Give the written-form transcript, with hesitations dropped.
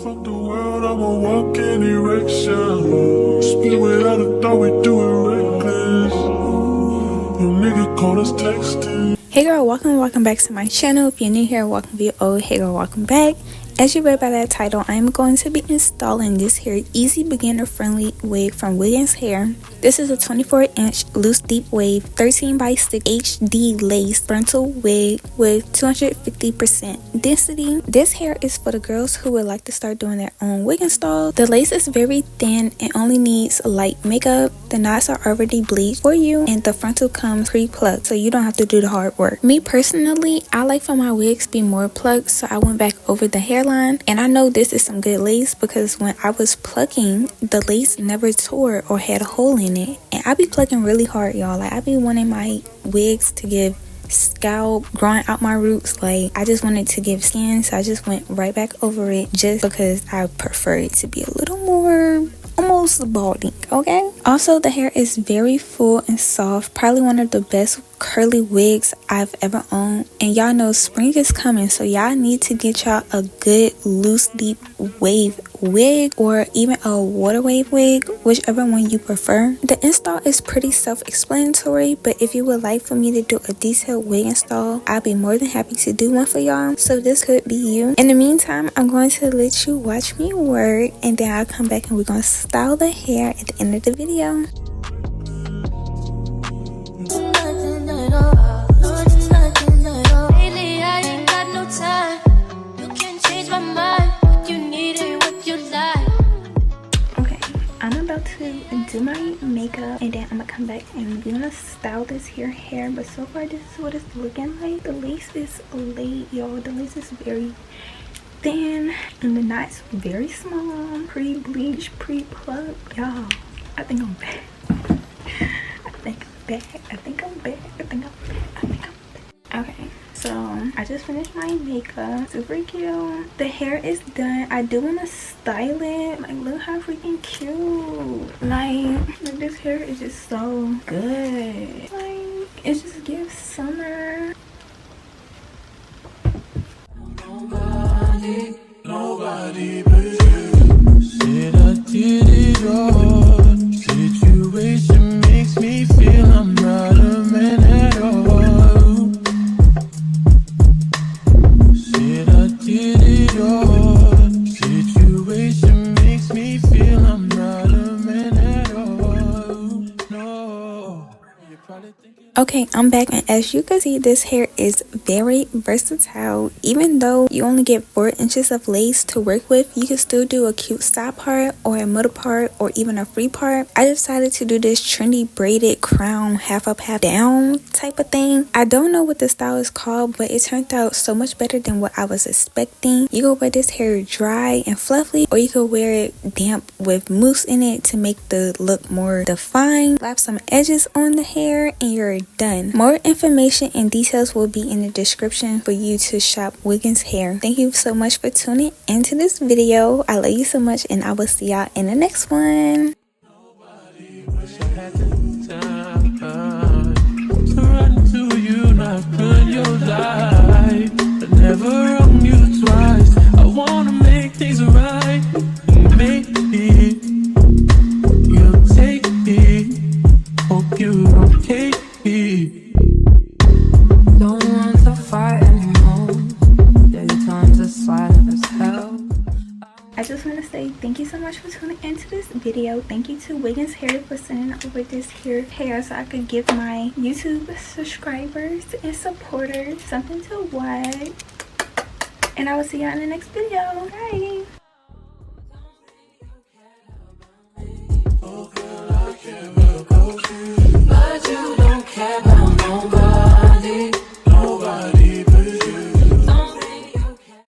Fuck the world, I'ma walk in erection. Spit without a thought, we do it reckless. Your nigga call us texting. Hey girl, welcome back to my channel. If you're new here, welcome. If you're old, hey girl, welcome back. As you read by that title, I'm going to be installing this here easy beginner friendly wig from Wiggins Hair. This is a 24-inch loose deep wave 13 by 6 HD lace frontal wig with 250% density. This hair is for the girls who would like to start doing their own wig install. The lace is very thin and only needs light makeup. The knots are already bleached for you and the frontal comes pre-plucked, so you don't have to do the hard work. Me personally, I like for my wigs to be more plucked, so I went back over the hairline. And I know this is some good lace because when I was plucking, the lace never tore or had a hole in it. And I be plucking really hard, y'all. Like, I be wanting my wigs to give scalp, growing out my roots. Like, I just wanted to give skin, so I just went right back over it just because I prefer it to be a little more almost balding, okay? Also, the hair is very full and soft, probably one of the best curly wigs I've ever owned. And y'all know spring is coming, so y'all need to get y'all a good loose deep wave wig or even a water wave wig, whichever one you prefer. The install is pretty self-explanatory, but if you would like for me to do a detailed wig install, I'll be more than happy to do one for y'all, so this could be you. In the meantime, I'm going to let you watch me work, and then I'll come back and we're going to style the hair at the end of the video. To do my makeup, and then I'm gonna come back and we're gonna style this hair. But so far, this is what it's looking like. The lace is laid, y'all. The lace is very thin and the knots very small, pre-bleached, pre-plucked. Y'all, I think I'm back. Okay, so I just finished my makeup. Super cute. The hair is done. I do want to style it. Like, look how freaking cute. Like this hair is just so good. Like, it just gives summer. Nobody but you. Said I did it all. Situation makes me feel I'm not a man at all. Said I did it all. Situation makes me feel I'm not a man at all. No. You're probably thinking. Okay, I'm back, and as you can see, this hair is very versatile. Even though you only get 4 inches of lace to work with, you can still do a cute side part or a middle part or even a free part. I decided to do this trendy braided crown half up half down type of thing. I don't know what the style is called, but it turned out so much better than what I was expecting. You can wear this hair dry and fluffy, or you could wear it damp with mousse in it to make the look more defined. Slap some edges on the hair and you're done. More information and details will be in the description for you to shop Wiggins Hair. Thank you so much for tuning into this video. I love you so much, and I will see y'all in the next one. Nobody wish I had the time to run to you, not ruin your life. I never wrong you twice. I wanna make things right. Maybe you'll take me. Hope you don't take me. Don't want to fight anymore. Daytimes are silent as hell. I just want to say thank you so much for tuning into this video. Thank you to Wiggins Hair for sending over this hair so I could give my YouTube subscribers and supporters something to watch. And I will see y'all in the next video. Bye. Oh girl, I can't